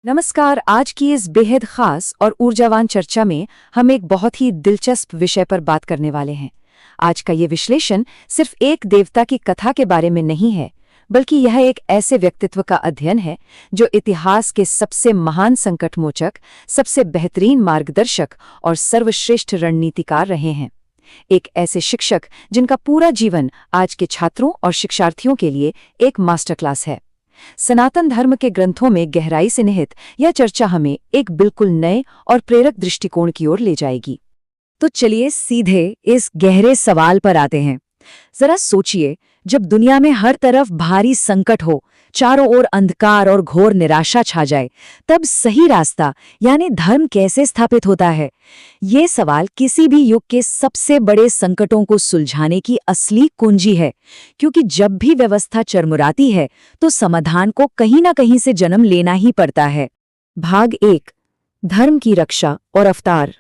नमस्कार। आज की इस बेहद खास और ऊर्जावान चर्चा में हम एक बहुत ही दिलचस्प विषय पर बात करने वाले हैं। आज का ये विश्लेषण सिर्फ एक देवता की कथा के बारे में नहीं है, बल्कि यह एक ऐसे व्यक्तित्व का अध्ययन है जो इतिहास के सबसे महान संकटमोचक, सबसे बेहतरीन मार्गदर्शक और सर्वश्रेष्ठ रणनीतिकार रहे हैं। एक ऐसे शिक्षक जिनका पूरा जीवन आज के छात्रों और शिक्षार्थियों के लिए एक मास्टर क्लास है। सनातन धर्म के ग्रंथों में गहराई से निहित यह चर्चा हमें एक बिल्कुल नए और प्रेरक दृष्टिकोण की ओर ले जाएगी। तो चलिए सीधे इस गहरे सवाल पर आते हैं। जरा सोचिए, जब दुनिया में हर तरफ भारी संकट हो, चारों ओर अंधकार और घोर निराशा छा जाए, तब सही रास्ता यानी धर्म कैसे स्थापित होता है? ये सवाल किसी भी युग के सबसे बड़े संकटों को सुलझाने की असली कुंजी है, क्योंकि जब भी व्यवस्था चरमराती है तो समाधान को कहीं ना कहीं से जन्म लेना ही पड़ता है। भाग 1, धर्म की रक्षा और अवतार।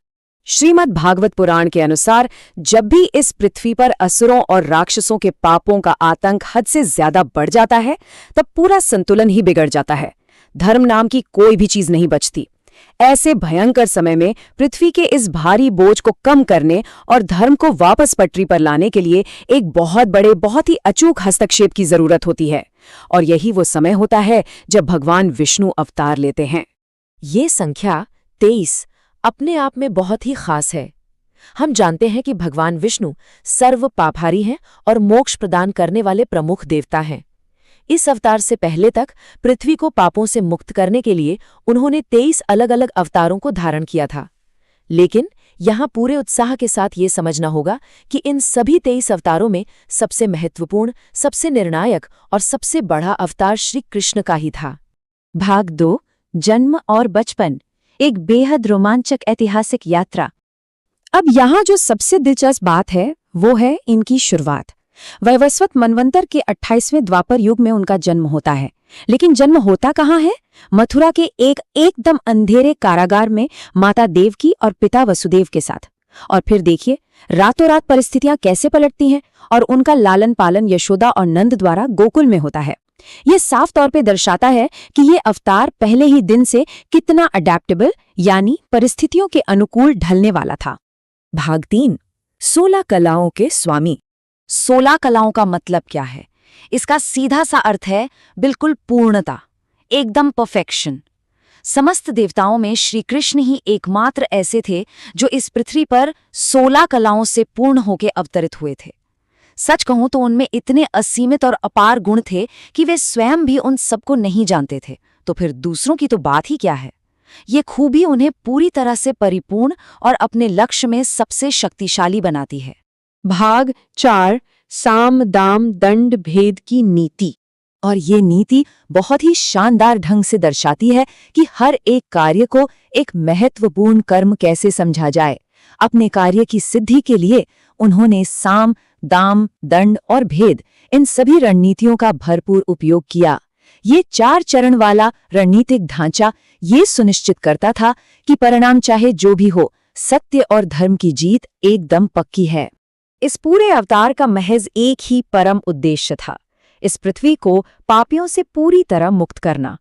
श्रीमद् भागवत पुराण के अनुसार जब भी इस पृथ्वी पर असुरों और राक्षसों के पापों का आतंक हद से ज्यादा बढ़ जाता है, तब पूरा संतुलन ही बिगड़ जाता है। धर्म नाम की कोई भी चीज नहीं बचती। ऐसे भयंकर समय में पृथ्वी के इस भारी बोझ को कम करने और धर्म को वापस पटरी पर लाने के लिए एक बहुत बड़े, बहुत ही अचूक हस्तक्षेप की जरूरत होती है। और यही वो समय होता है जब भगवान विष्णु अवतार लेते हैं। ये संख्या 23 अपने आप में बहुत ही खास है। हम जानते हैं कि भगवान विष्णु सर्व पापहारी हैं और मोक्ष प्रदान करने वाले प्रमुख देवता हैं। इस अवतार से पहले तक पृथ्वी को पापों से मुक्त करने के लिए उन्होंने 23 अलग अलग अवतारों को धारण किया था। लेकिन यहाँ पूरे उत्साह के साथ ये समझना होगा कि इन सभी 23 अवतारों में सबसे महत्वपूर्ण, सबसे निर्णायक और सबसे बड़ा अवतार श्री कृष्ण का ही था। भाग 2, जन्म और बचपन। एक बेहद रोमांचक ऐतिहासिक यात्रा। अब यहाँ जो सबसे दिलचस्प बात है वो है इनकी शुरुआत। वैवस्वत मनवंतर के 28वें द्वापर युग में उनका जन्म होता है। लेकिन जन्म होता कहाँ है? मथुरा के एक एकदम अंधेरे कारागार में माता देवकी और पिता वसुदेव के साथ। और फिर देखिए रातों रात परिस्थितियां कैसे पलटती हैं और उनका लालन पालन यशोदा और नंद द्वारा गोकुल में होता है। ये साफ तौर पे दर्शाता है कि ये अवतार पहले ही दिन से कितना अडेप्टेबल यानी परिस्थितियों के अनुकूल ढलने वाला था। भाग 3, 16 कलाओं के स्वामी। 16 कलाओं का मतलब क्या है? इसका सीधा सा अर्थ है बिल्कुल पूर्णता, एकदम परफेक्शन। समस्त देवताओं में श्री कृष्ण ही एकमात्र ऐसे थे जो इस पृथ्वी पर 16 कलाओं से पूर्ण होकर अवतरित हुए थे। सच कहूं तो उनमें इतने असीमित और अपार गुण थे कि वे स्वयं भी उन सबको नहीं जानते थे, तो फिर दूसरों की तो बात ही क्या है। ये खूबी उन्हें पूरी तरह से परिपूर्ण और अपने लक्ष्य में सबसे शक्तिशाली बनाती है। भाग 4, साम दाम दंड भेद की नीति। और ये नीति बहुत ही शानदार ढंग से दर्शाती है कि हर एक कार्य को एक महत्वपूर्ण कर्म कैसे समझा जाए। अपने कार्य की सिद्धि के लिए उन्होंने साम, दाम, दंड और भेद इन सभी रणनीतियों का भरपूर उपयोग किया। ये 4 चरण वाला रणनीतिक ढांचा ये सुनिश्चित करता था कि परिणाम चाहे जो भी हो, सत्य और धर्म की जीत एकदम पक्की है। इस पूरे अवतार का महज एक ही परम उद्देश्य था, इस पृथ्वी को पापियों से पूरी तरह मुक्त करना।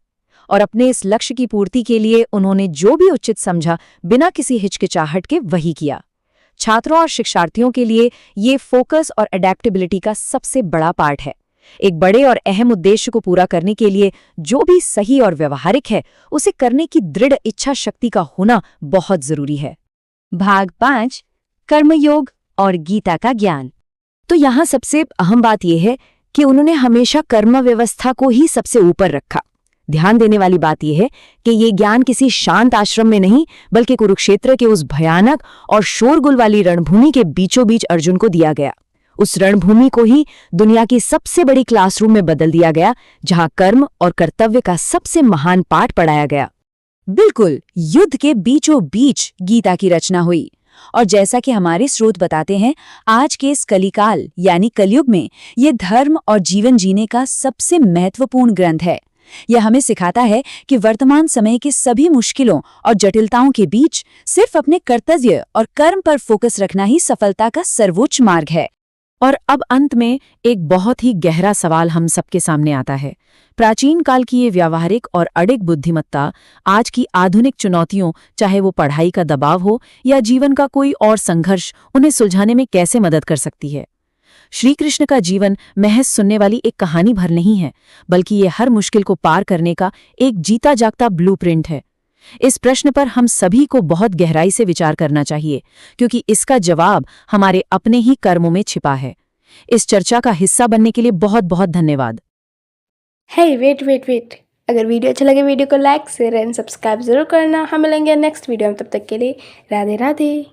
और अपने इस लक्ष्य की पूर्ति के लिए उन्होंने जो भी उचित समझा, बिना किसी हिचकिचाहट के वही किया। छात्रों और शिक्षार्थियों के लिए ये फोकस और अडेप्टेबिलिटी का सबसे बड़ा पार्ट है। एक बड़े और अहम उद्देश्य को पूरा करने के लिए जो भी सही और व्यवहारिक है, उसे करने की दृढ़ इच्छा शक्ति का होना बहुत जरूरी है। भाग 5, कर्मयोग और गीता का ज्ञान। तो यहाँ सबसे अहम बात यह है कि उन्होंने हमेशा कर्म व्यवस्था को ही सबसे ऊपर रखा। ध्यान देने वाली बात यह है कि ये ज्ञान किसी शांत आश्रम में नहीं, बल्कि कुरुक्षेत्र के उस भयानक और शोरगुल वाली रणभूमि के बीचों बीच अर्जुन को दिया गया। उस रणभूमि को ही दुनिया की सबसे बड़ी क्लासरूम में बदल दिया गया, जहां कर्म और कर्तव्य का सबसे महान पाठ पढ़ाया गया। बिल्कुल युद्ध के बीचों बीच गीता की रचना हुई। और जैसा कि हमारे स्रोत बताते हैं, आज के इस कलिकाल यानी कलयुग में ये धर्म और जीवन जीने का सबसे महत्वपूर्ण ग्रंथ है। यह हमें सिखाता है कि वर्तमान समय के सभी मुश्किलों और जटिलताओं के बीच सिर्फ अपने कर्तव्य और कर्म पर फोकस रखना ही सफलता का सर्वोच्च मार्ग है। और अब अंत में एक बहुत ही गहरा सवाल हम सबके सामने आता है। प्राचीन काल की ये व्यावहारिक और अडिग बुद्धिमत्ता आज की आधुनिक चुनौतियों, चाहे वो पढ़ाई का दबाव हो या जीवन का कोई और संघर्ष, उन्हें सुलझाने में कैसे मदद कर सकती है? श्री कृष्ण का जीवन महज सुनने वाली एक कहानी भर नहीं है, बल्कि ये हर मुश्किल को पार करने का एक जीता जागता ब्लूप्रिंट है। इस प्रश्न पर हम सभी को बहुत गहराई से विचार करना चाहिए, क्योंकि इसका जवाब हमारे अपने ही कर्मों में छिपा है। इस चर्चा का हिस्सा बनने के लिए बहुत बहुत धन्यवाद। हे वेट वेट वेट, अगर वीडियो अच्छा लगे वीडियो को लाइक शेयर एंड सब्सक्राइब जरूर करना। हम मिलेंगे नेक्स्ट वीडियो में, तब तक के लिए राधे राधे।